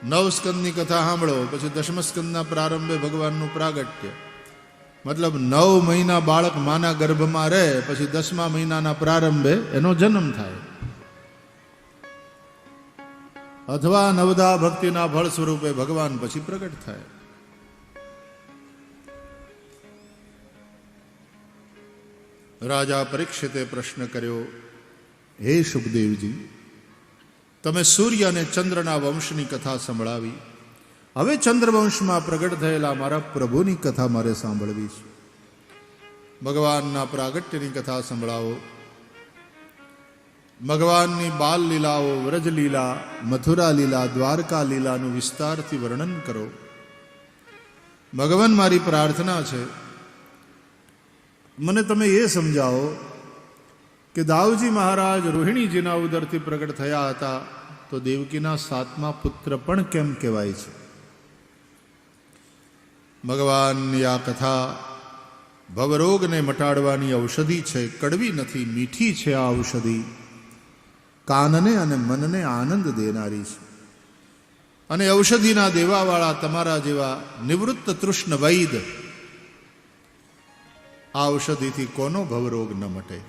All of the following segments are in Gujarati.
નવ સ્કંદની કથા સાંભળો, પછી દશમ સ્કંદના પ્રારંભે ભગવાનનું પ્રાગટ્ય, મતલબ 9 મહિના બાળક માના ગર્ભમાં રહે, પછી 10મા મહિનાના પ્રારંભે એનો જન્મ થાય, અથવા નવદા ભક્તિના ફળ સ્વરૂપે ભગવાન પછી પ્રગટ થાય. રાજા પરીક્ષિતે પ્રશ્ન કર્યો, હે સુખદેવજી, તમે સૂર્ય અને ચંદ્રના વંશની કથા સંભળાવી, હવે ચંદ્રવંશમાં પ્રગટ થયેલા મારા પ્રભુની કથા મારે સાંભળવી છે. ભગવાનના પ્રાગટ્યની કથા સંભળાવો. ભગવાનની બાલ લીલાઓ, વ્રજ લીલા, મથુરા લીલા, દ્વારકા લીલાનું વિસ્તારથી વર્ણન કરો. ભગવાન, મારી પ્રાર્થના છે, મને તમે એ સમજાવો કે દાઉજી મહારાજ રોહિણીજીના ઉદરથી પ્રગટ થયા હતા, તો દેવકીના 7મા પુત્ર પણ કેમ કહેવાય છે? ભગવાનની આ કથા ભવરોગને મટાડવાની ઔષધિ છે, કડવી નથી, મીઠી છે. આ ઔષધિ કાનને અને મનને આનંદ દેનારી છે. અને ઔષધિના દેવાવાળા તમારા જેવા નિવૃત્ત તૃષ્ણ વૈદ, આ ઔષધિથી કોનો ભવરોગ ન મટે?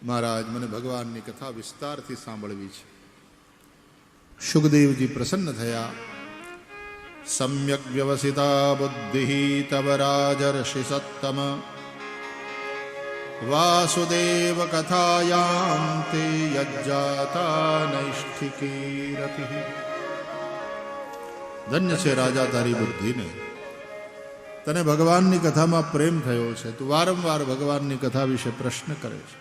મહારાજ, મને ભગવાનની કથા વિસ્તારથી સાંભળવી છે. સુખદેવજી પ્રસન્ન થયા. સમ્યક વ્યવસિતા બુદ્ધિ તવ રાજર્ષિ સત્તમ, વાસુદેવ કથાયાં તે યજ્જાતા નૈષ્ઠિકી રતિ. ધન્ય છે રાજા તારી બુદ્ધિને, તને ભગવાનની કથામાં પ્રેમ થયો છે. તું વારંવાર ભગવાનની કથા વિશે પ્રશ્ન કરે છે.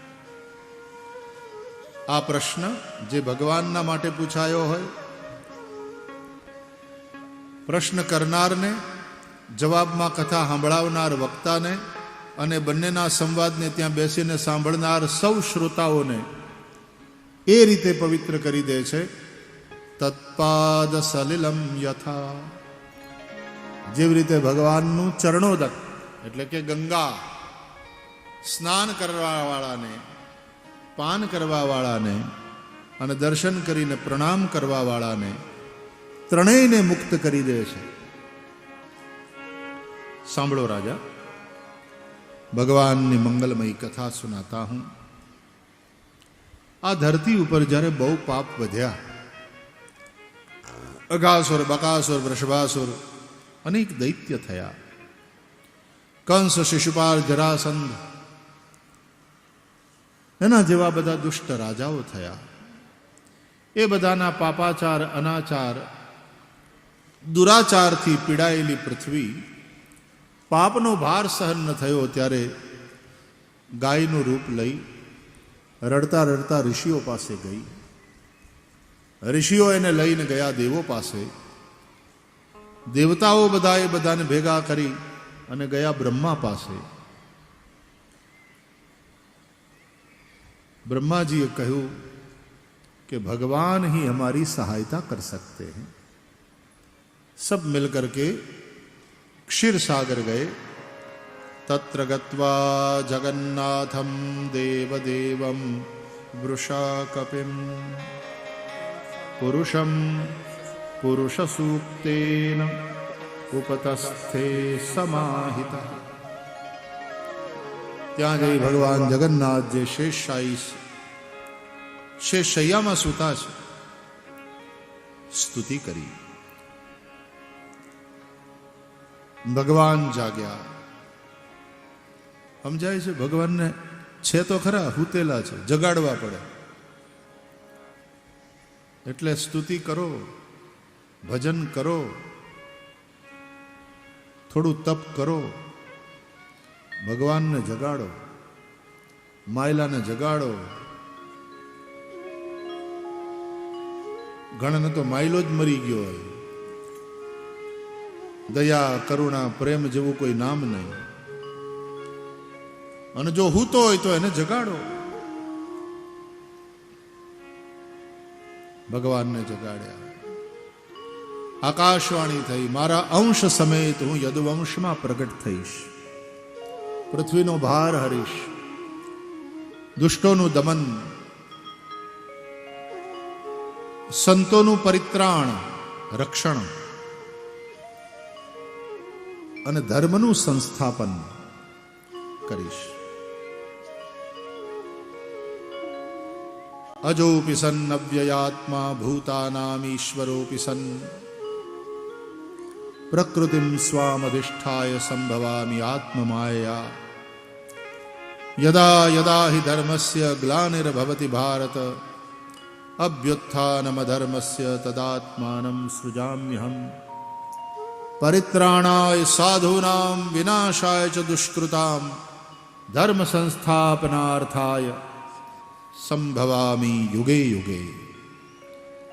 આ પ્રશ્ન જે ભગવાનના માટે પૂછાયો હોય, પ્રશ્ન કરનારને, જવાબમાં કથા સાંભળાવનાર વક્તાને, અને બંનેના સંવાદને ત્યાં બેસીને સાંભળનાર સૌ શ્રોતાઓને એ રીતે પવિત્ર કરી દે છે. તત્પાદ સલિલમ યથા, જેવી રીતે ભગવાનનું ચરણોદક એટલે કે ગંગા, સ્નાન કરવાવાળાને, પાન કરવાવાળાને અને દર્શન કરીને પ્રણામ કરવાવાળાને ત્રણેયને મુક્ત કરી દે છે. સાંભળો રાજા, ભગવાનની મંગલમયી કથા સુનાતા હું. આ ધરતી ઉપર જ્યારે બહુ પાપ વધ્યા, અઘાસુર, બકાસુર, વૃષભાસુર, અનેક દૈત્ય થયા, કંસ, શિશુપાલ, જરાસંધ, એના જેવા બધા દુષ્ટ રાજાઓ થયા. એ બધાના પાપાચાર, અનાચાર, દુરાચારથી પીડાયેલી પૃથ્વી પાપનો ભાર સહન ન થયો ત્યારે ગાયનું રૂપ લઈ રડતા રડતા ઋષિઓ પાસે ગઈ. ઋષિઓ એને લઈને ગયા દેવો પાસે. દેવતાઓ બધા એ બધાને ભેગા કરી અને ગયા બ્રહ્મા પાસે. ब्रह्मा जी कहूँ कि भगवान ही हमारी सहायता कर सकते हैं. सब मिलकर के क्षीर सागर गए. तत्र गत्वा जगन्नाथम देवदेवम वृषा कपिम पुरुषम पुरुष सूक्तेन उपतस्थे समाहिता. ત્યાં જઈ ભગવાન જગન્નાથ જે શેષશૈયામાં સૂતા છે, સ્તુતિ કરી. ભગવાન જાગ્યા. સમજાય છે, ભગવાનને છે તો ખરા, હૂતેલા છે, જગાડવા પડે. એટલે સ્તુતિ કરો, ભજન કરો, થોડું તપ કરો, ભગવાનને જગાડો, માયલાને જગાડો. ઘણાને તો માયલો જ મરી ગયો હોય. દયા, કરુણા, પ્રેમ જેવું કોઈ નામ નહીં. અને જો હૂતો હોય તો એને જગાડો. ભગવાનને જગાડ્યા. આકાશવાણી થઈ, મારા અંશ સમેત હું યદુવંશમાં પ્રગટ થઈશ, પૃથ્વીનો ભાર હરીશ, દુષ્ટોનું દમન, સંતોનું પરિત્રાણ, રક્ષણ અને ધર્મનું સંસ્થાપન કરીશ. અજોપી સન અવ્યયાત્મા ભૂતાનામ ઈશ્વરોપી સન પ્રકૃતિમ સ્વામધિષ્ઠાય સંભવામિ આત્મમાયા. યદા યદા હિ ધર્મસ્ય ગ્લાનિર્ભવતિ ભારત અભ્યુત્થાનમધર્મસ્ય તદાત્માનં સૃજામ્યહમ. પરિત્રાણાય સાધૂનાં વિનાશાય ચ દુષ્કૃતાં ધર્મ સંસ્થાપનાર્થાય સંભવામિ યુગે યુગે.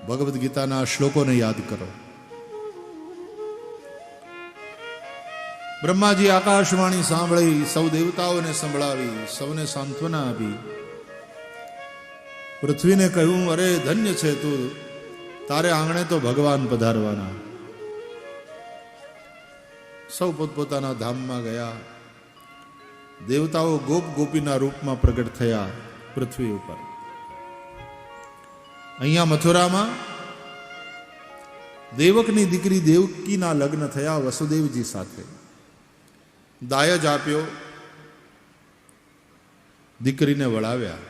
ભગવદ્ ગીતાના શ્લોકોને યાદ કરો. બ્રહ્માજી આકાશવાણી સાંભળી, સૌ દેવતાઓને સંભળાવી, સૌને સાંત્વના આપી. પૃથ્વીને કહ્યું, અરે ધન્ય છે તું, તારે આંગણે તો ભગવાન પધારવાના. સૌ પોતપોતાના ધામમાં ગયા. દેવતાઓ ગોપ ગોપીના રૂપમાં પ્રગટ થયા પૃથ્વી ઉપર. અહીંયા મથુરામાં દેવકની દીકરી દેવકીના લગ્ન થયા વસુદેવજી સાથે. દાયજ આપ્યો, દીકરીને વળાવ્યા.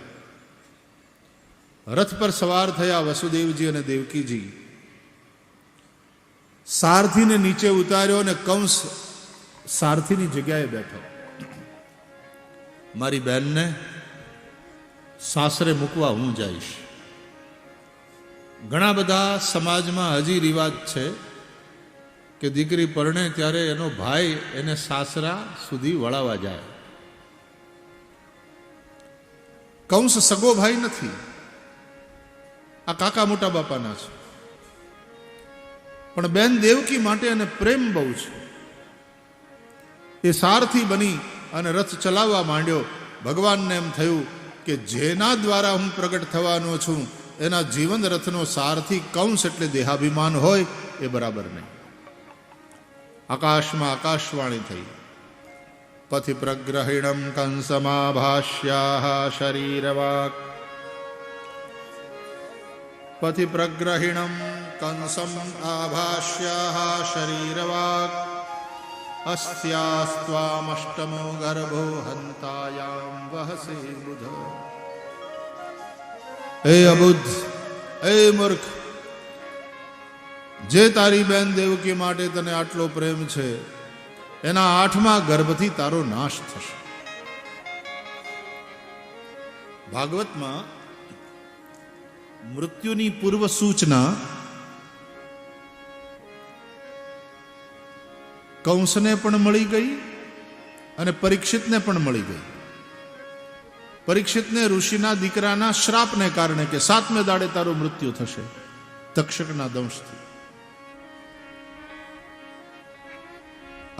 રથ પર સવાર થયા વસુદેવજી અને દેવકીજી. સારથીને નીચે ઉતાર્યો અને કંસ સારથીની જગ્યાએ બેઠો. મારી બહેનને સાસરે મૂકવા હું જઈશ. ઘણા બધા સમાજમાં હજી રિવાજ છે કે દીકરી પરણે ત્યારે એનો ભાઈ એને સાસરા સુધી વળાવવા જાય. કંસ સગો ભાઈ નથી, આ કાકા મોટા બાપાના છે. પણ બેન દેવકી માટે એને પ્રેમ બહુ છે. એ સારથી બની અને રથ ચલાવવા માંડ્યો. ભગવાનને એમ થયું કે જેના દ્વારા હું પ્રગટ થવાનો છું એના જીવન રથનો સારથી કંસ એટલે દેહાભિમાન હોય એ બરાબર નહીં. આકાશમાં આકાશવાણી થઈ. પથિ પ્રગ્રહિણમ કંસમાભાષ્યા શરીરવાક. પથિ પ્રગ્રહિણમ કંસમ આભાષ્યા શરીરવાક. અસ્યાસ્ત્વામષ્ટમો ગર્ભો હંતાયામ વહસે બુધ. હે અબુદ્ધ, હે મૂર્ખ, જે તારી બેન દેવકી માટે તને આટલો પ્રેમ છે એના 8મા ગર્ભથી તારો નાશ થશે. ભાગવતમાં મૃત્યુની પૂર્વ સૂચના કંસને પણ મળી ગઈ અને પરીક્ષિતને પણ મળી ગઈ. પરીક્ષિતને ઋષિના દીકરાના શ્રાપને કારણે કે 7મે દાડે તારું મૃત્યુ થશે તક્ષકના દંશથી.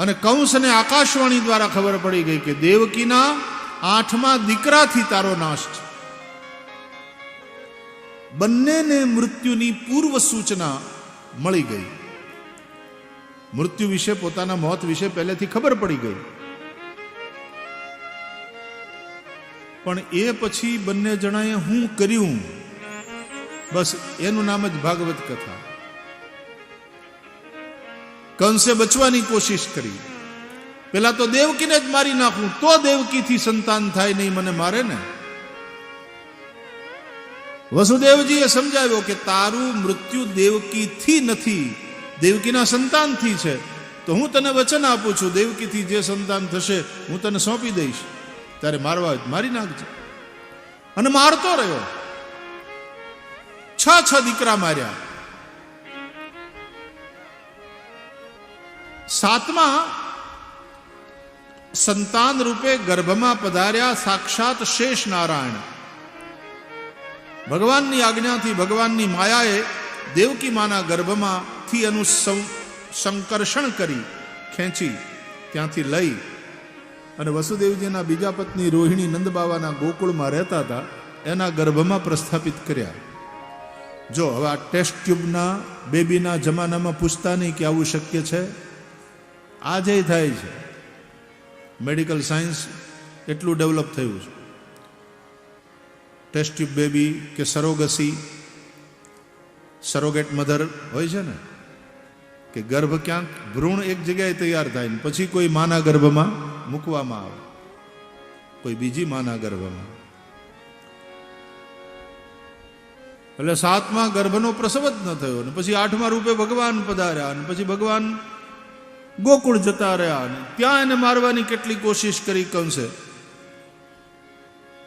અને કંસને આકાશવાણી દ્વારા ખબર પડી ગઈ કે દેવકીના 8મા દીકરાથી તારો નાશ છે. બંનેને મૃત્યુની પૂર્વ સૂચના મળી ગઈ. મૃત્યુ વિશે, પોતાના મોત વિશે પહેલેથી ખબર પડી ગઈ. પણ એ પછી બંને જણાએ હું કર્યું, બસ એનું નામ જ ભાગવત કથા. કંસે બચવાની કોશિશ કરી. પેલા તો દેવકીને જ મારી નાખું તો દેવકીથી સંતાન થાય, નહીં મને મારે ને. વસુદેવજીએ સમજાવ્યો કે તારું મૃત્યુ દેવકીથી નથી, દેવકીના સંતાનથી છે. તો હું તને વચન આપું છું, દેવકીથી જે સંતાન થશે હું તને સોંપી દઈશ, ત્યારે મારવા મારી નાખજે. અને મારતો રહ્યો. 6 દીકરા માર્યા. 7મા સંતાન રૂપે ગર્ભમાં પધાર્યા સાક્ષાત શેષ નારાયણ. ભગવાનની આજ્ઞાથી, ભગવાનની માયાએ દેવકી માના ગર્ભમાંથી એનું સંકર્ષણ કરી, ખેંચી ત્યાંથી લઈ અને વસુદેવજીના બીજા પત્ની રોહિણી નંદબાવાના ગોકુળમાં રહેતા હતા એના ગર્ભમાં પ્રસ્થાપિત કર્યા. જો હવે આ ટેસ્ટ ટ્યુબના બેબીના જમાનામાં પૂછતા નહીં કે આવું શક્ય છે. આજે થાય છે. મેડિકલ સાયન્સ એટલું ડેવલપ થયું છે. ટેસ્ટ ટ્યુબ બેબી કે સરોગસી, સરોગેટ મધર હોય છે ને, કે ગર્ભ ક્યાંક ભ્રૂણ એક જગ્યાએ તૈયાર થાય ને પછી કોઈ માના ગર્ભમાં મૂકવામાં આવે, કોઈ બીજી માના ગર્ભમાં. એટલે 7મા ગર્ભનો પ્રસવ જ ન થયો ને પછી 8મા રૂપે ભગવાન પધાર્યા ને પછી ભગવાન ગોકુળ જતા રહ્યા ને ત્યાં એને મારવાની કેટલી કોશિશ કરી કંસે.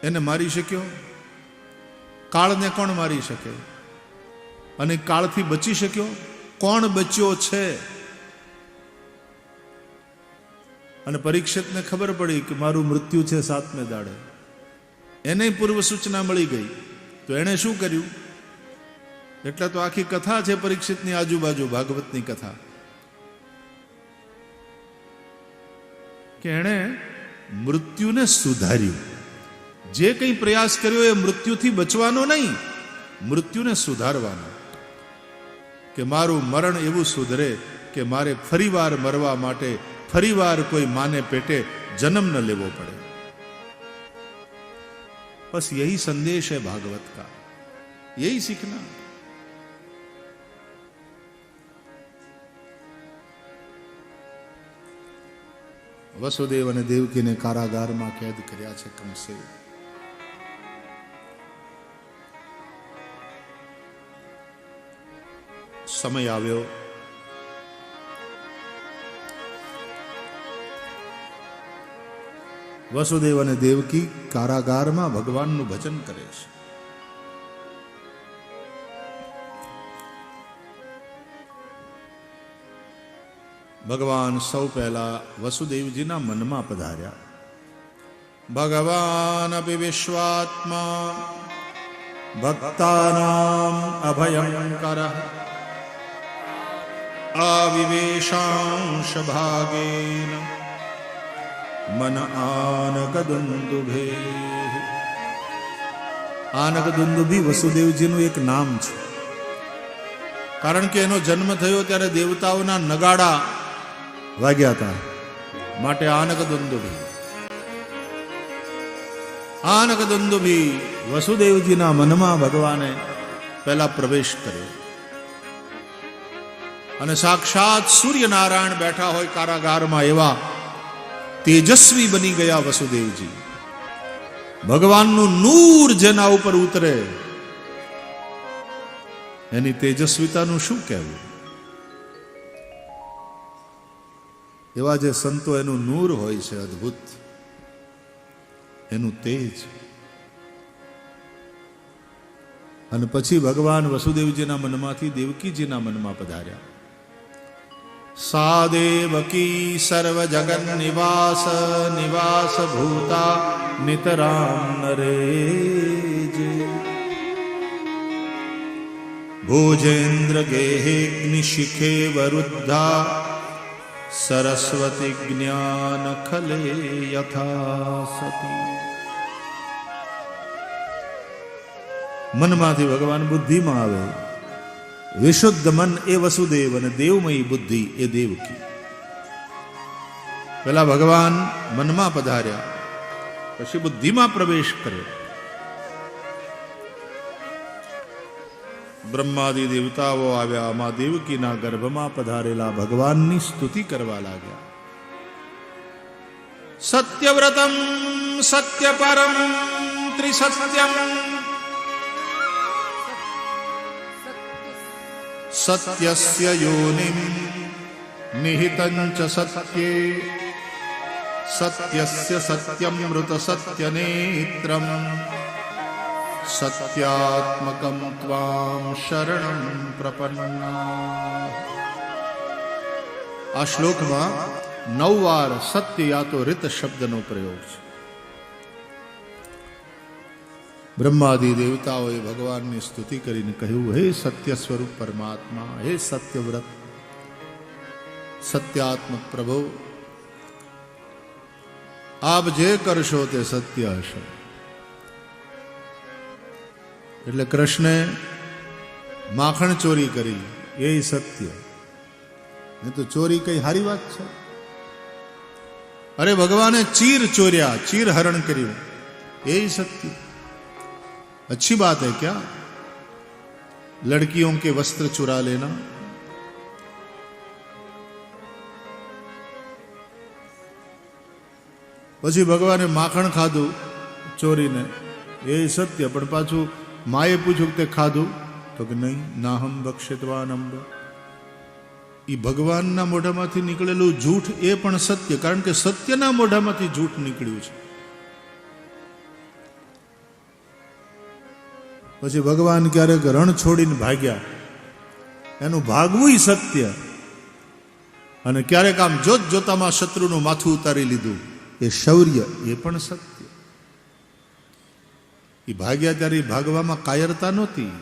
એને મારી શક્યો? કાળને કોણ મારી શકે? અને કાળથી બચી શક્યો? કોણ બચ્યો છે? અને પરીક્ષિતને ખબર પડી કે મારું મૃત્યુ છે 7મે દાડે. એને પૂર્વ સૂચના મળી ગઈ તો એણે શું કર્યું? એટલે તો આખી કથા છે પરીક્ષિતની આજુબાજુ, ભાગવતની કથા, કે એણે મૃત્યુને સુધાર્યું. જે કંઈ પ્રયાસ કર્યો એ મૃત્યુથી બચવાનો નહીં, મૃત્યુને સુધારવાનો. કે મારું મરણ એવું સુધરે કે મારે ફરીવાર મરવા માટે ફરીવાર કોઈ માને પેટે જન્મ ન લેવો પડે. બસ યહી સંદેશ है भागवत का, यही सीखना. વસુદેવ અને દેવકીને કારાગારમાં કેદ કર્યા છે કંસે. સમય આવ્યો વસુદેવ અને દેવકી કારાગારમાં ભગવાનનું ભજન કરે છે. ભગવાન સૌ પહેલા વસુદેવજીના મનમાં પધાર્યા. ભગવાન અપિ વિશ્વાત્મા ભક્તાનામ અભયંકરઃ આવિવેશાંશ ભાગેન મન આનકદુંદુભે. આનકદુંદુભી વસુદેવજીનું એક નામ છે, કારણ કે એનો જન્મ થયો ત્યારે દેવતાઓના નગાડા વાગ્યા હતા, માટે આનકદુંદુભી. આનકદુંદુભી વસુદેવજીના મનમાં ભગવાને પહેલા પ્રવેશ કર્યો અને સાક્ષાત સૂર્યનારાયણ બેઠા હોય કારાગારમાં એવા તેજસ્વી બની ગયા વસુદેવજી. ભગવાનનું નૂર જેના ઉપર ઉતરે એની તેજસ્વીતાનું શું કહેવું? એવા જે સંતો એનું નૂર હોય છે અદ્ભુત, એનું તેજ. અને પછી ભગવાન વસુદેવજીના મનમાંથી દેવકીજીના મનમાં પધાર્યા. સા દેવકી સર્વ જગન નિવાસ નિવાસ ભૂતા નિતરામ નરેજે. ભોજેન્દ્ર ગેહેગ્નિ શિખે વરુદ્ધા સરસ્વતી જ્ઞાન ખલે યથા સતી. મનમાંથી ભગવાન બુદ્ધિમાં આવે. વિશુદ્ધ મન એ વસુદેવ અને દેવમયી બુદ્ધિ એ દેવકી. પેલા ભગવાન મનમાં પધાર્યા, પછી બુદ્ધિમાં પ્રવેશ કર્યો. બ્રહ્માદિ દેવતાઓ આવ્યા, મા દેવકીના ગર્ભમાં પધારેલા ભગવાનની સ્તુતિ કરવા લાગ્યા. સત્યવ્રતમ સત્યપરમ ત્રિસત્યમ સત્યસ્ય યોનિમ નિહિતં ચ સત્યે સત્યસ્ય સત્યમૃત સત્યનેત્રમ સત્યાત્મકમ ત્વામ શરણં પ્રપન્ના. આ શ્લોકમાં 9 વાર સત્ય યા તો રિત શબ્દનો પ્રયોગ છે. બ્રહ્માદિ દેવતાઓએ ભગવાનની સ્તુતિ કરીને કહ્યું, હે સત્ય સ્વરૂપ પરમાત્મા, હે સત્યવ્રત સત્યાત્મક પ્રભુ, આપ જે કરશો તે સત્ય હશે. એટલે કૃષ્ણે માખણ ચોરી કરી એ સત્ય, નહીં તો ચોરી કઈ હારી વાત છે? અરે ભગવાને ચીર ચોર્યા, ચીર હરણ કર્યું, એ સત્ય. अच्छी बात है क्या? लड़कियों के वस्त्र चुरा लेना, પછી ભગવાને માખણ ખાધું ચોરીને, એ સત્ય, પણ પાછું માએ પૂછ્યું કે તે ખાધું, તો કે નહીં, નાહમ ભક્ષિતવાનંબ. એ ભગવાનના મોઢામાંથી નીકળેલું જૂઠ એ પણ સત્ય, કારણ કે સત્યના મોઢામાંથી જૂઠ નીકળ્યું છે. પછી ભગવાન ક્યારેક રણ છોડીને ભાગ્યા, એનું ભાગવું સત્ય, અને ક્યારેક આમ જોત જોતામાં શત્રુનું માથું ઉતારી લીધું, એ શૌર્ય, એ પણ સત્ય. એ ભાગ્યા ત્યારે ભાગવામાં કાયરતા નહોતી,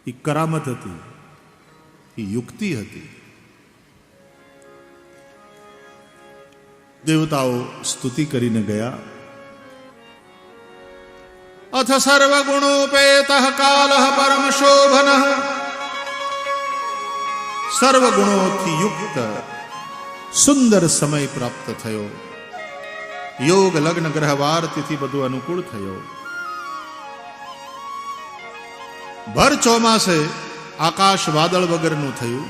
એ કરામત હતી, એ યુક્તિ હતી. દેવતાઓ સ્તુતિ કરીને ગયા. અથ સર્વગુણોપેત કાલ પરમ શોભન, સર્વગુણોથી યુક્ત સુંદર સમય પ્રાપ્ત થયો. યોગ લગ્ન ગ્રહ વાર તિથિ બધું અનુકૂળ થયો. ભર ચોમાસે આકાશ વાદળ વગરનું થયું.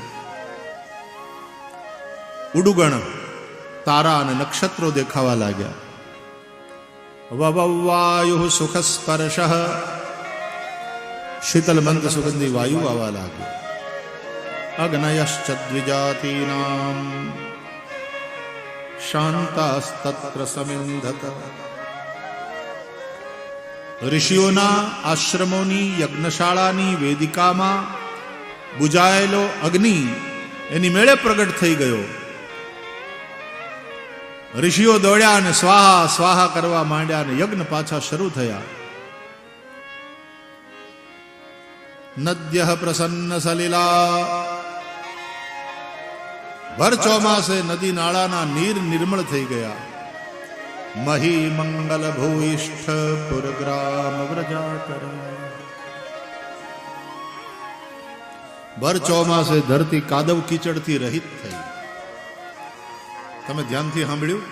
ઉડુગણ તારા અને નક્ષત્રો દેખાવા લાગ્યા. વવવાયુ સુખ સ્પર્શ, શીતલ મંદ સુગંધી વાયુ આવવા લાગ્યો. અગ્નયશ્ચ દ્વિજાતીનામ શાંતાસ્તત્ર સમિંધત. ઋષિઓના આશ્રમોની યજ્ઞશાળાની વેદિકામાં બુજાયેલો અગ્નિ એની મેળે પ્રગટ થઈ ગયો. ઋષિઓ દોડ્યા અને સ્વાહા સ્વાહા કરવા માંડ્યા, અને યજ્ઞ પાછા શરૂ થયા. નદ્યઃ પ્રસન્ન સલિલા, ભર ચોમાસે નદી નાળાના નીર નિર્મળ થઈ ગયા. મહી મંગલ ભૂઈષ્ઠ પુરગ્રામ વ્રજાકર. ભર ચોમાસે ધરતી કાદવ કીચડથી રહિત થઈ. તમે ધ્યાનથી સાંભળ્યું?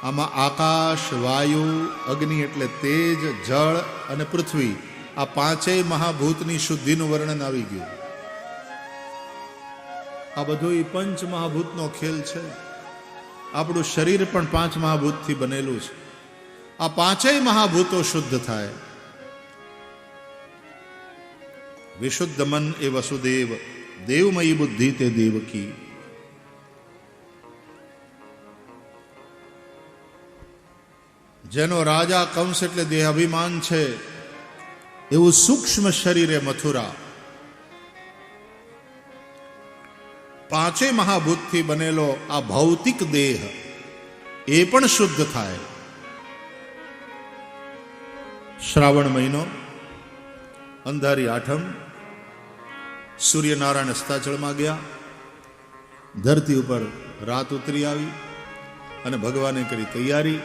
આમાં આકાશ, વાયુ, અગ્નિ એટલે તેજ, જળ અને પૃથ્વી, આ પાંચેય મહાભૂતની શુદ્ધિનું વર્ણન આવી ગયું. આ બધું પંચ મહાભૂતનો ખેલ છે. આપણું શરીર પણ પાંચ મહાભૂતથી બનેલું છે. આ પાંચેય મહાભૂતો શુદ્ધ થાય. વિશુદ્ધ મન એ વસુદેવ, દેવમયી બુદ્ધિ તે દેવકી. જેનો રાજા કંસ એટલે દેહાભિમાન છે, એવું સૂક્ષ્મ શરીરે મથુરા. પાંચેય મહાભૂતથી બનેલો આ ભૌતિક દેહ એ પણ શુદ્ધ થાય. શ્રાવણ મહિનો, અંધારી આઠમ, સૂર્યનારાયણ અસ્તાચળમાં ગયા. ધરતી ઉપર રાત ઉતરી આવી અને ભગવાને કરી તૈયારી.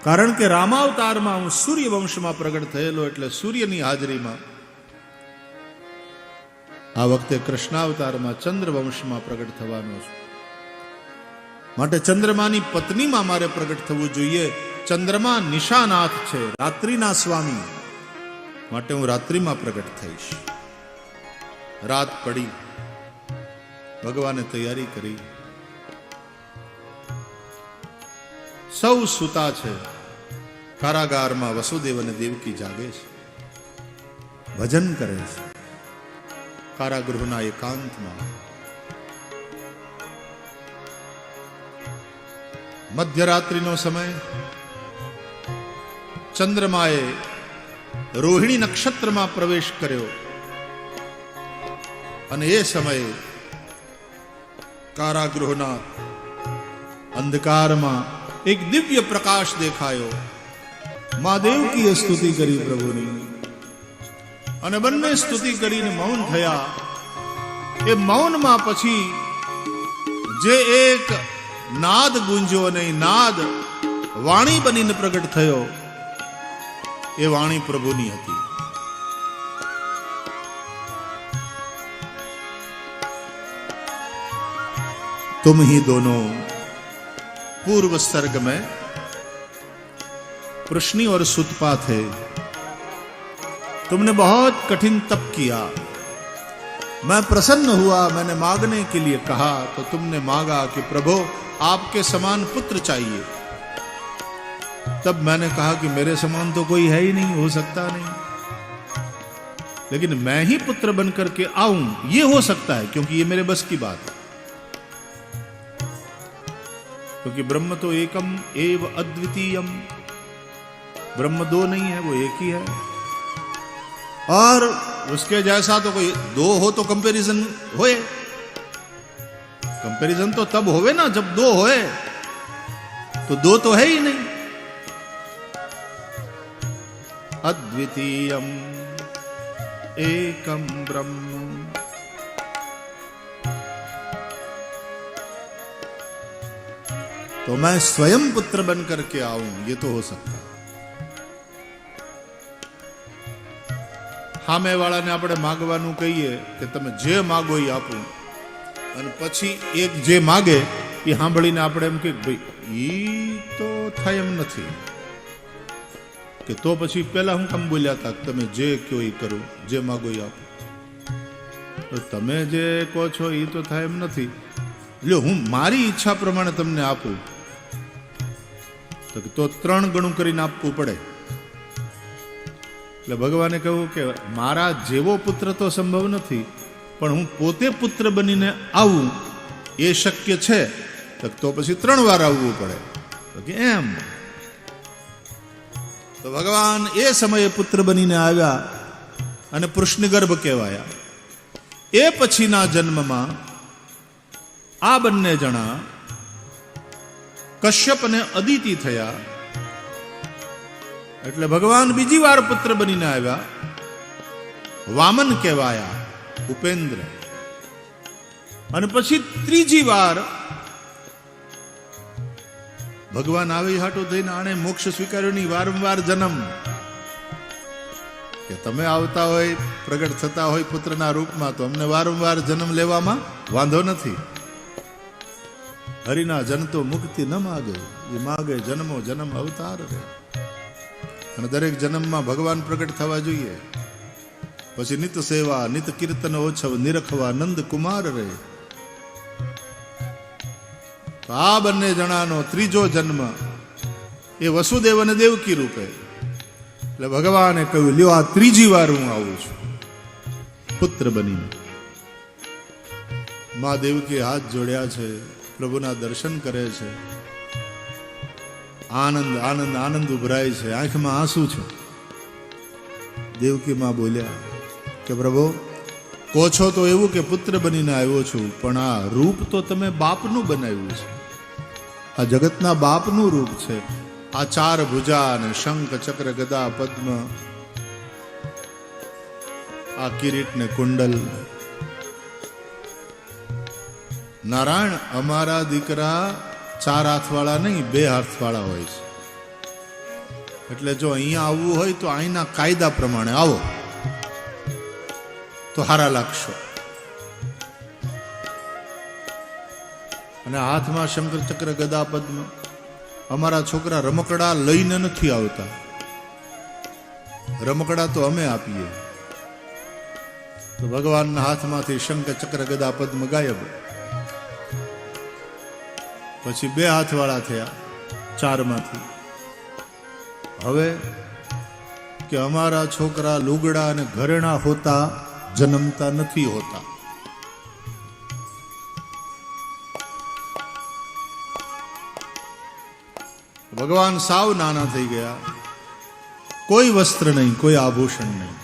કારણ કે રામાવતારમાં હું સૂર્યવંશમાં પ્રગટ થયેલો, એટલે સૂર્યની હાજરીમાં. આ વખતે કૃષ્ણાવતારમાં ચંદ્રવંશમાં પ્રગટ થવાનો છે. માટે ચંદ્રમાની પત્નીમાં મારે પ્રગટ થવું જોઈએ. ચંદ્રમા નિશાનાથ છે, રાત્રિના સ્વામી, માટે હું રાત્રિમાં પ્રગટ થઈશ. રાત પડી, ભગવાને તૈયારી કરી. સૌ સૂતા છે. કારાગારમાં વસુદેવ અને દેવકી જાગે છે, ભજન કરે છે. કારાગૃહના એકાંતમાં મધ્યરાત્રિનો સમય. ચંદ્રમાએ રોહિણી નક્ષત્રમાં પ્રવેશ કર્યો, અને એ સમયે કારાગૃહના અંધકારમાં એક દિવ્ય પ્રકાશ દેખાયો. મા દેવકીએ સ્તુતિ કરી પ્રભુની, અને બંને સ્તુતિ કરીને મૌન થયા. એ મૌનમાં પછી જે એક નાદ ગુંજ્યો, અને નાદ વાણી બનીને પ્રગટ થયો, એ વાણી પ્રભુની હતી. तुम ही दोनों पूर्व सर्ग में प्रश्नी और सुतपा थे, तुमने बहुत कठिन तप किया, मैं प्रसन्न हुआ, मैंने मांगने के लिए कहा तो तुमने मांगा कि प्रभु आपके समान पुत्र चाहिए। तब मैंने कहा कि मेरे समान तो कोई है ही नहीं, हो सकता नहीं, लेकिन मैं ही पुत्र बन करके आऊं ये हो सकता है, क्योंकि ये मेरे बस की बात है। क्योंकि ब्रह्म तो एकम एव अद्वितीयम, ब्रह्म दो नहीं है, वो एक ही है, और उसके जैसा तो कोई दो हो तो कंपैरिजन होए। कंपैरिजन तो तब होवे ना जब दो होए, तो दो तो है ही नहीं। अद्वितीयम एकम ब्रह्म, तो मैं स्वयं पुत्र बन करके आऊं ये तो हो सकता है। સામે વાળાને આપણે માગવાનું કહીએ કે તમે જે માગો એ આપું, અને પછી એક જે માગે એ સાંભળીને આપણે એમ કે ભાઈ એ તો થાય એમ નથી, કે તો પછી પહેલા હું કામ બોલ્યા હતા તમે જે કહો એ કરું, જે માગો એ આપો, તો તમે જે કહો છો એ તો થાય એમ નથી, લ્યો હું મારી ઈચ્છા પ્રમાણે તમને આપું, તો 3 ગણું કરીને આપવું પડે। એટલે ભગવાને કહ્યું કે મારા જેવો પુત્ર તો સંભવ નથી, પણ હું પોતે પુત્ર બનીને આવું એ શક્ય છે, તો પછી 3 વાર આવવું પડે, કે એમ। તો ભગવાન એ સમયે પુત્ર બનીને આવ્યા અને પૃષ્ણગર્ભ કહેવાયા। એ પછીના જન્મમાં આ બંને જણા કશ્યપ અને અદિતિ થયા, એટલે ભગવાન બીજી વાર પુત્ર બનીને આવ્યા, વામન કહેવાયા, ઉપેન્દ્ર, અને પછી ત્રીજી વાર ભગવાન આવી હાટો થઈને આણે મોક્ષ સ્વીકાર્યો નહીં, વારંવાર જન્મ, કે તમે આવતા હોય પ્રગટ થતા હોય પુત્રના રૂપમાં તો અમને વારંવાર જન્મ લેવામાં વાંધો નથી। હરિના જન તો મુક્તિ ન માગે, એ માગે જન્મો જન્મ અવતાર રે, અને દરેક જન્મમાં ભગવાન પ્રગટ થવા જોઈએ, પછી નિત સેવા નિત કીર્તન ઓછવ નિરખવા નંદ કુમાર રે। આ બંને જણાનો ત્રીજો જન્મ એ વસુદેવ અને દેવકી રૂપે, એટલે ભગવાને કહ્યું લ્યો આ ત્રીજી વાર હું આવું છું પુત્ર બનીને। મા દેવકી હાથ જોડ્યા છે, પ્રભુના દર્શન કરે છે, આનંદ આનંદ આનંદ ઉભરાય છે, આંખમાં આંસુ છે। દેવકી માં બોલ્યા કે પ્રભુ કહો છો તો એવું કે પુત્ર બનીને આવ્યો છું, પણ આ રૂપ તો તમે બાપનું બનાવ્યું છે, આ જગતના બાપનું રૂપ છે। આ 4 ભુજા ને શંખ ચક્ર ગદા પદ્મ, આ કિરીટ ને કુંડલ। નારાયણ અમારા દીકરા 4 હાથવાળા નહીં, 2 હાથવાળા હોય છે, એટલે જો અહીંયા આવવું હોય તો અહીંના કાયદા પ્રમાણે આવો તો હારા લાગશો। અને હાથમાં શંકર ચક્ર ગદા પદ્મ, અમારા છોકરા રમકડા લઈને નથી આવતા, રમકડા તો અમે આપીએ। તો ભગવાનના હાથમાંથી શંખ ચક્ર ગદા પદ્મ ગાયબ, પછી 2 હાથવાળા થયા 4 માંથી। હવે કે અમારા છોકરા લુગડા અને ઘરેણા હોતા જન્મતા નથી હોતા, ભગવાન સાવ નાના થઈ ગયા, કોઈ વસ્ત્ર નહીં, કોઈ આભૂષણ નહીં।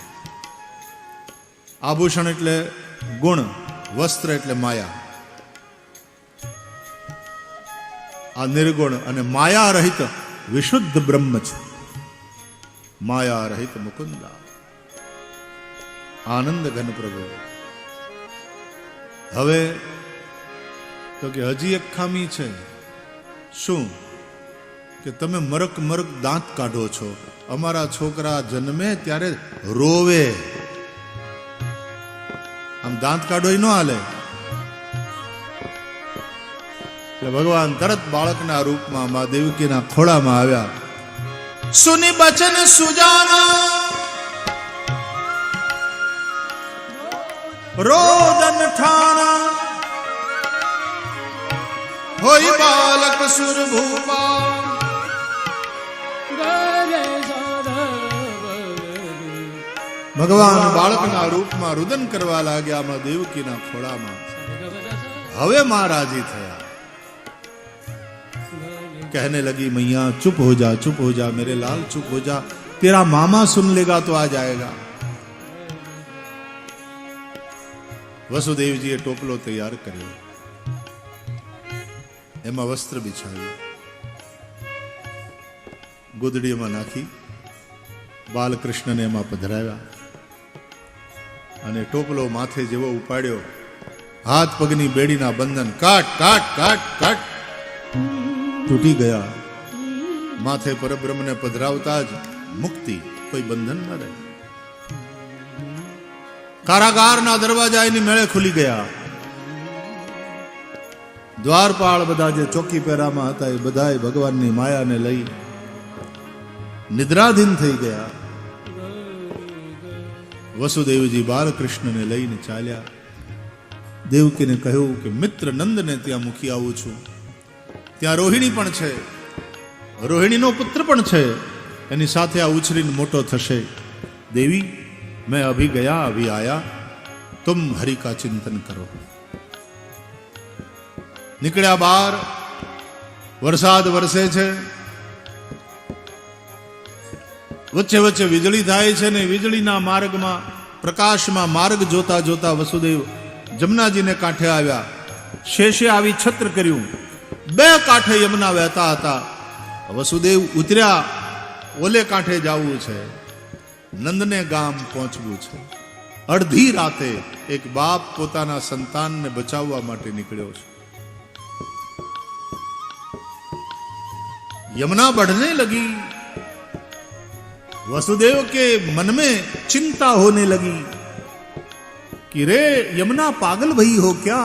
આભૂષણ એટલે ગુણ, વસ્ત્ર એટલે માયા, આ નિર્ગુણ અને માયા રહિત વિશુદ્ધ બ્રહ્મ છે। માયા રહિત મુકુંદા, આનંદ ઘન પ્રભુ। હવે તો કે હજી એક ખામી છે, શું કે તમે મરક મરક દાંત કાઢો છો, અમારા છોકરા જન્મે ત્યારે રોવે, આમ દાંત કાઢો ન હાલે। એટલે ભગવાન તરત બાળકના રૂપમાં મા દેવકીના ખોળામાં આવ્યા। સુની બચન સુજાના રોદન ઠાણા હોય બાલક સુર ભૂપા ભગવાન બાળકના રૂપમાં રુદન કરવા લાગ્યા માં દેવકીના ખોળામાં. હવે માં રાજી થયા. कहने लगी मैया चुप हो जा मेरे लाल चुप हो जा, तेरा मामा सुन लेगा तो आ जाएगा. વસુદેવજીએ ટોપલો તૈયાર કર્યો, એમાં વસ્ત્ર બિછાવ્યું, ગોદડીમાં નાખી બાલકૃષ્ણને એમાં પધરાવ્યા અને ટોપલો માથે જેવો ઉપાડ્યો, હાથ પગની બેડીના બંધન કાટ કાટ કાટ કાટ તૂટી ગયા. માથે પરબ્રહ્મને પધરાવતા જ મુક્તિ, કોઈ બંધન ન રહે. કારાગારના દરવાજા એની મેળે ખુલી ગયા. દ્વારપાળ બધા જે ચોકી પહેરામાં હતા એ બધા ભગવાનની માયાને લઈ નિદ્રાધીન થઈ ગયા. વસુદેવજી બાલકૃષ્ણને લઈને ચાલ્યા. દેવકીને કહ્યું કે મિત્ર નંદને ત્યાં મૂકી આવું છું, ત્યાં રોહિણી પણ છે, રોહિણીનો પુત્ર પણ છે, એની સાથે આ ઉછરીને મોટો થશે. દેવી मैं अभी गया अभी आया, तुम हरि का चिंतन करो. નીકળ્યા બહાર, વરસાદ વરસે છે, વચ્ચે વચ્ચે વીજળી થાય છે ને વીજળીના માર્ગમાં પ્રકાશમાં માર્ગ જોતા જોતા વસુદેવ જમનાજીને કાંઠે આવ્યા. શેષે આવી છત્ર કર્યું, બે કાંઠે યમુના વહેતા હતા. વસુદેવ ઉતર્યા, ઓલે કાંઠે જવું છે, નંદને ગામ પહોંચવું છે. અડધી રાતે એક બાપ પોતાના સંતાનને બચાવવા માટે નીકળ્યો છે. यमुना बढ़ने लगी, वसुदेव के मन में चिंता होने लगी कि रे यमुना पागल भई हो क्या,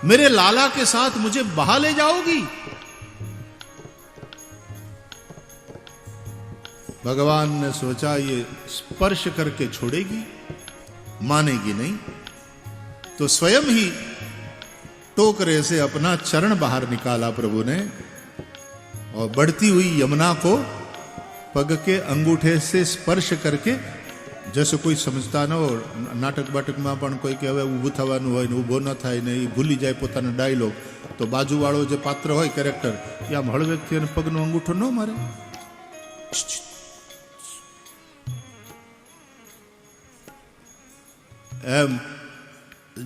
मेरे लाला के साथ मुझे बहा ले जाओगी. भगवान ने सोचा ये स्पर्श करके छोड़ेगी, मानेगी नहीं, तो स्वयं ही टोकरे से अपना चरण बाहर निकाला प्रभु ने और बढ़ती हुई यमुना को पग के अंगूठे से स्पर्श करके, जैसे कोई समझता न हो नाटक बाटक में पण कोई के हवे ऊभું થવાનું હોય ને ઊભો ન થાય ને એ ભૂલી જાય પોતાનો ડાયલોગ, તો બાજુવાળો જે પાત્ર હોય કેરેક્ટર એ આમ હળવેકથી એને પગનો અંગૂઠો ન મારે. એમ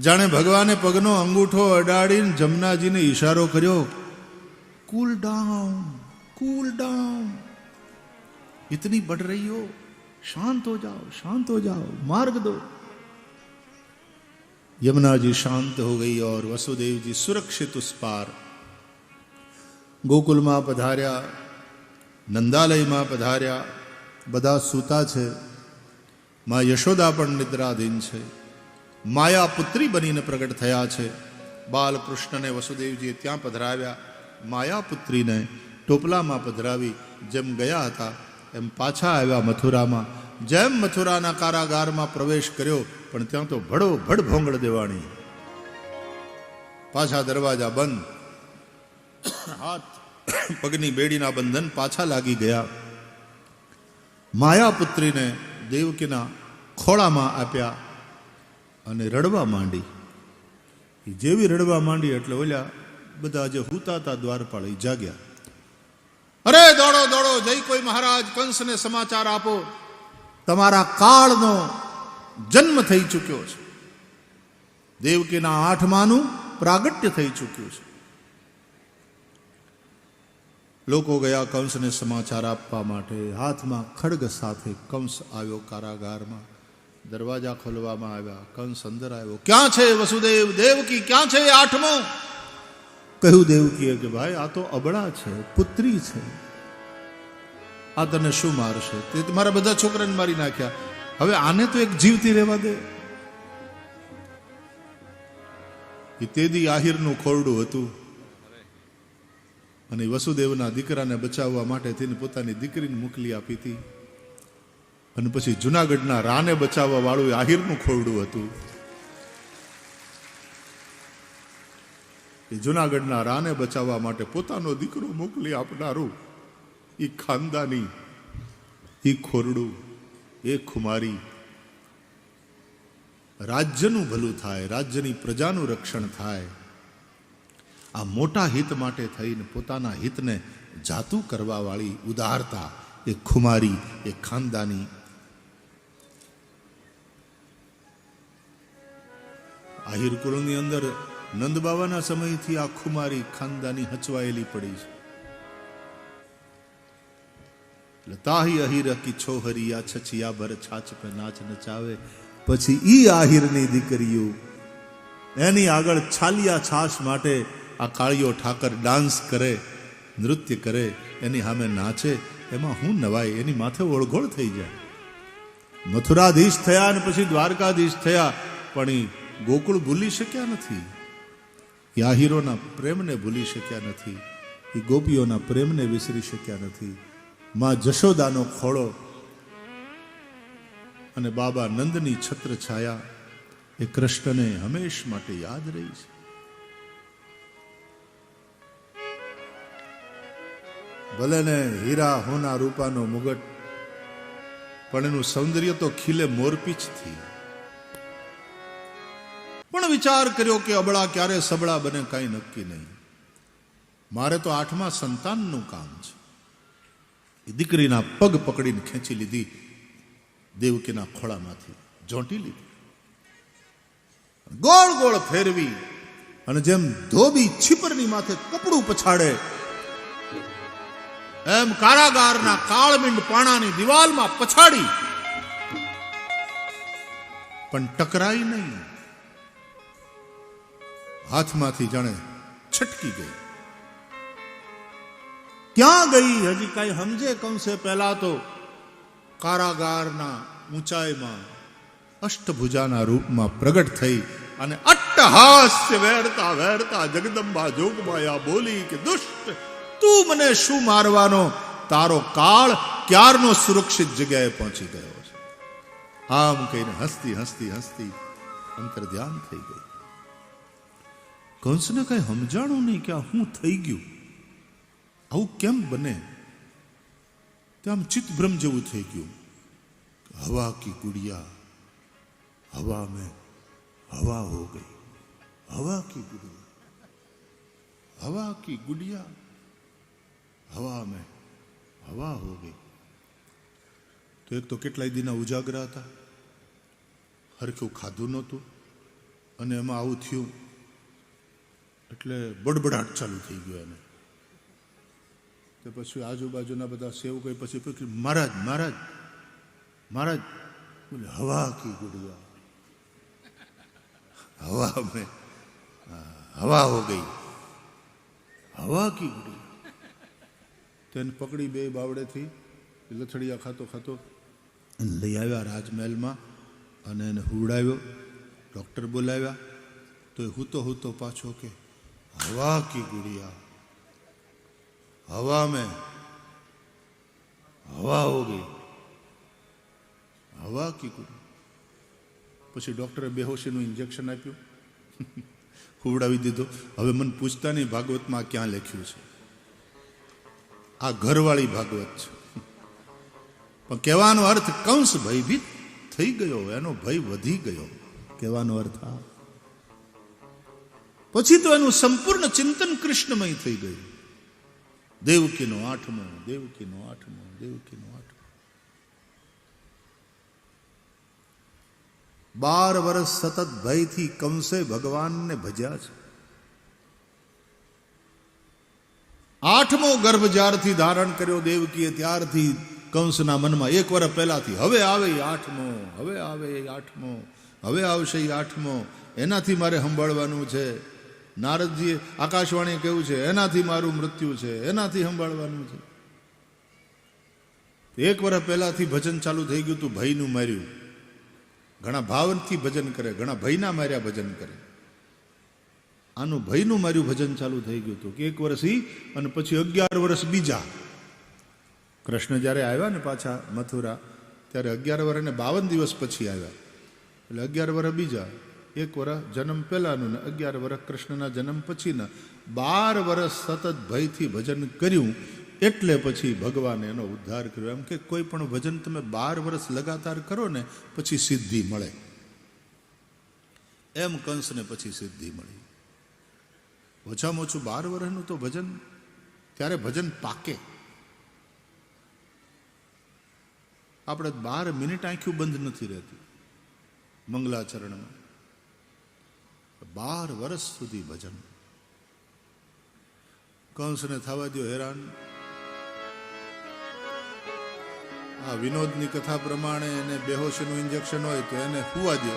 જાણે ભગવાને પગનો અંગૂઠો અડાડીને જમનાજીને ઈશારો કર્યો, कूल डाउन, इतनी बढ़ रही हो, शांत हो जाओ, मार्ग दो. यमुना जी शांत हो गई और वसुदेव जी सुरक्षित उस पार गोकुल में पधार्या, नंदालय में पधार्या. બધા સૂતા છે, માં યશોદા પણ નિદ્રાધીન છે. માયા પુત્રી બનીને પ્રગટ થયા છે. બાલકૃષ્ણને વસુદેવજીએ ત્યાં પધરાવ્યા. માયા પુત્રીને ટોપલામાં પધરાવી જેમ ગયા હતા એમ પાછા આવ્યા મથુરામાં. જેમ મથુરાના કારાગારમાં પ્રવેશ કર્યો પણ ત્યાં તો ભડો ભડ ભોંગળ દેવાણી. પાછા દરવાજા બંધ, હાથ પગની બેડીના બંધન પાછા લાગી ગયા. માયા પુત્રીને દેવકીના ખોળામાં આપ્યા અને રડવા માંડી. જેવી રડવા માંડી એટલે ઓલા બધા જે હુતા હતા દ્વારપાળ એ જાગ્યા. અરે દોડો દોડો, જય કોઈ મહારાજ, કંસને સમાચાર આપો, તમારા કાળનો જન્મ થઈ ચૂક્યો છે, દેવકીના 8માનું પ્રાગટ્ય થઈ ચૂક્યું છે. લોકો ગયા કંસને સમાચાર આપવા માટે. હાથમાં ખડગ સાથે કંસ આવ્યો કારાગારમાં. દરવાજા ખોલવામાં આવ્યા. કંસ અંદર આવ્યો. ક્યાં છે વસુદેવ, દેવકી ક્યાં છે 8મો? કહ્યું દેવકીએ કે ભાઈ આ તો અબળા છે, પુત્રી છે, આ તને શું મારશે? તે તમારા બધા છોકરાને મારી નાખ્યા, હવે આને તો એક જીવતી રહેવા દે. એ તેદી આહિરનું ખોરડું હતું અને વસુદેવના દીકરાને બચાવવા માટે તેને પોતાની દીકરીને મોકલી આપી હતી. અને પછી જુનાગઢના રાને બચાવવા વાળું આહિરનું ખોરડું હતું. એ જુનાગઢના રાને બચાવવા માટે પોતાનો દીકરો મોકલી આપનારું એ ખાનદાની, એ ખોરડું, એ ખુમારી, રાજ્યનું ભલું થાય, રાજ્યની પ્રજાનું રક્ષણ થાય, આ મોટા હિત માટે થઈને પોતાના હિતને જાતું કરવા વાળી ઉદારતા, એ ખુમારી, એ ખાનદાની. આહિર કુળની અંદર નંદબાવાના સમયથી આ ખુમારી ખાનદાની હચવાયેલી પડી છે. લતાહી અહિર કી છોહરિયા છછિયા ભર છાછ પે નાચ નચાવે. પછી ઈ આહિરની દીકરીઓ એની આગળ છાલિયા છાશ માટે આ કાળિયો ઠાકર ડાન્સ કરે, નૃત્ય કરે, એની સામે નાચે. એમાં હું નવાય, એની માથે ઓળઘોળ થઈ જાય. મથુરાધીશ થયા અને પછી દ્વારકાધીશ થયા, પણ એ ગોકુળ ભૂલી શક્યા નથી, એ આહિરોના પ્રેમને ભૂલી શક્યા નથી, એ ગોપીઓના પ્રેમને વિસરી શક્યા નથી. માં જશોદાનો ખોળો અને બાબા નંદની છત્ર છાયા એ કૃષ્ણને હંમેશ માટે યાદ રહી છે. ભલે ને હીરા હોના રૂપાનો મુગટ, પણ એનું સૌંદર્ય તો ખીલે મોરપીંછથી. પણ વિચાર કર્યો કે અબળા ક્યારે સબળા બને કઈ નક્કી નહીં. મારે તો 8મા સંતાનનું કામ છે. એ દીકરીના પગ પકડીને ખેંચી લીધી, દેવકીના ખોળામાંથી જોંટી લીધી, ગોળ ગોળ ફેરવી, અને જેમ ધોબી છીપરની માથે કપડું પછાડે એમ કારાગારના કાળમીંડ પાણાની દિવાલમાં પછાડી, પણ ટકરાઈ નહીં. હાથમાંથી જાણે છટકી ગઈ. ક્યાં ગઈ હજી કઈ સમજે કંસે પહેલા તો કારાગારના ઊંચાઈમાં અષ્ટભુજાના રૂપમાં પ્રગટ થઈ અને અટ્ટહાસ્ય વેરતા વેરતા જગદંબા જોગમાયા બોલી કે દુષ્ટ, તું મને શું મારવાનો? તારો કાળ ક્યારનો સુરક્ષિત જગ્યાએ પહોંચી ગયો છે. આમ કહીને હસતી હસતી હસતી અંતર ધ્યાન થઈ ગઈ. કંસને કઈ સમજાણું નહીં કે આ હું થઈ ગયું, આવું કેમ બને? ત્યાં ચિત્તભ્રમ જેવું થઈ ગયું. હવા કી ગુડિયા હવા મેં હવા હો ગઈ, હવા કી ગુડિયા, હવા કી ગુડિયા હવા મેં હવા હો ગઈ. તો એક તો કેટલાય દિના ઉજાગરા હતા, હરખું ખાધું નહોતું, અને એમાં આવું થયું એટલે બડબડાટ ચાલુ થઈ ગયો એને. તો પછી આજુબાજુના બધા સેવકો પછી મહારાજ મહારાજ મહારાજ, બોલે હવા કી ગુડિયા હવા મેં હવા હો ગઈ, હવા કી ગુડિયા. તેને પકડી બે બાવડેથી લથડિયા ખાતો ખાતો લઈ આવ્યા રાજમહેલમાં, અને એને હુવડાવ્યો. ડૉક્ટર બોલાવ્યા તો એ હૂતો પાછો કે હવા કી ગુડિયા હવા મેં હવા હો ગઈ, હવા કી ગુડિયા. પછી ડૉક્ટરે બેહોશીનું ઇન્જેક્શન આપ્યું, હુવડાવી દીધો. હવે મને પૂછતા નહીં ભાગવતમાં ક્યાં લખ્યું છે. આ ઘરવાળી ભાગવત છે, પણ કહેવાનો અર્થ કંસ ભયભીત થઈ ગયો, એનો ભય વધી ગયો, કહેવાનો અર્થ આ. પછી તો એનું સંપૂર્ણ ચિંતન કૃષ્ણમય થઈ ગયું. દેવકીનો 8મો, દેવકીનો 8મો, દેવકીનો 8મો. 12 વર્ષ સતત ભયથી કંસે ભગવાનને ભજ્યા છે. 8મો ગર્ભ જ્યારથી ધારણ કર્યો દેવકીએ, ત્યારથી કંસના મનમાં 1 વર્ષ પહેલાથી હવે આવે 8મો, હવે આવે 8મો, હવે આવશે 8મો, એનાથી મારે સંભાળવાનું છે. નારદજીએ આકાશવાણી કેવું છે, એનાથી મારું મૃત્યુ છે, એનાથી સંભાળવાનું છે. 1 વર્ષ પહેલાથી ભજન ચાલુ થઈ ગયું તું, ભયનું માર્યું. ઘણા ભાવથી ભજન કરે, ઘણા ભયના માર્યા ભજન કરે. આનું ભયનું માર્યું ભજન ચાલુ થઈ ગયું હતું કે 1 વર્ષ અને પછી 11 વર્ષ બીજા. કૃષ્ણ જ્યારે આવ્યા ને પાછા મથુરા, ત્યારે 11 વર્ષ અને 52 દિવસ પછી આવ્યા, એટલે 11 વર્ષ બીજા. 1 વર્ષ જન્મ પહેલાનું ને 11 વર્ષ કૃષ્ણના જન્મ પછીના 12 વર્ષ સતત ભયથી ભજન કર્યું, એટલે પછી ભગવાને એનો ઉદ્ધાર કર્યો. એમ કે કોઈ પણ ભજન તમે 12 વર્ષ લગાતાર કરો ને પછી સિદ્ધિ મળે. એમ કંસને પછી સિદ્ધિ મળી. ઓછામાં ઓછું 12 વર્ષનું તો ભજન, ત્યારે ભજન પાકે. આપણે 12 મિનિટ આંખ્યું બંધ નથી રહેતી મંગલાચરણમાં. 12 વર્ષ સુધી ભજન. કંસને થવા દો હેરાન. આ વિનોદની કથા પ્રમાણે એને બેહોશીનું ઇન્જેક્શન હોય તો એને હુવા દો.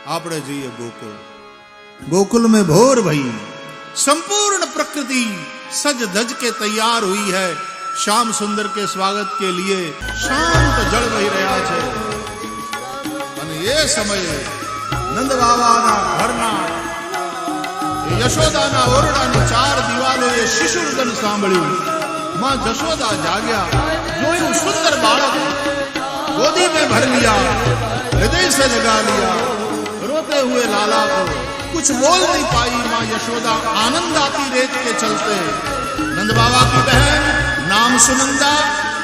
આપણે જઈએ ગોકુળ. गोकुल में भोर भई, संपूर्ण प्रकृति सज धज के तैयार हुई है. श्याम सुंदर के स्वागत के लिए शांत जल बही रहा है. અને એ સમયે નંદ બાબાના ઘરના યશોદાના ઓરડાની 4 દિવાલોએ શિશુર્દન સાંભળ્યું. માં જશોદા જાગ્યા, જોયું સુંદર બાળક, गोदी में भर लिया, हृदय से लगा लिया. रोते हुए लाला को कुछ बोल नहीं पाई माँ यशोदा, आनंद आती रेत के चलते. नंद बाबा की बहन नाम सुनंदा,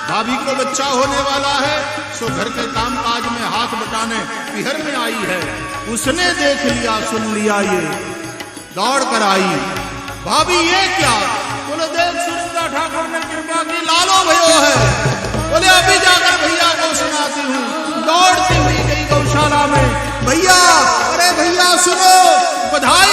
भाभी को बच्चा होने वाला है, सो घर के काम काज में हाथ बटाने पिहर में आई है. उसने देख लिया सुन लिया, ये दौड़ कर आई. भाभी ये क्या? बोले देख सुनंदा ठाकुर ने कृपा की, लालो भयो है. बोले अभी जाकर भैया को सुनाती हूँ. दौड़ती हुई गई गौशाला में. भैया, अरे भैया सुनो, बधाई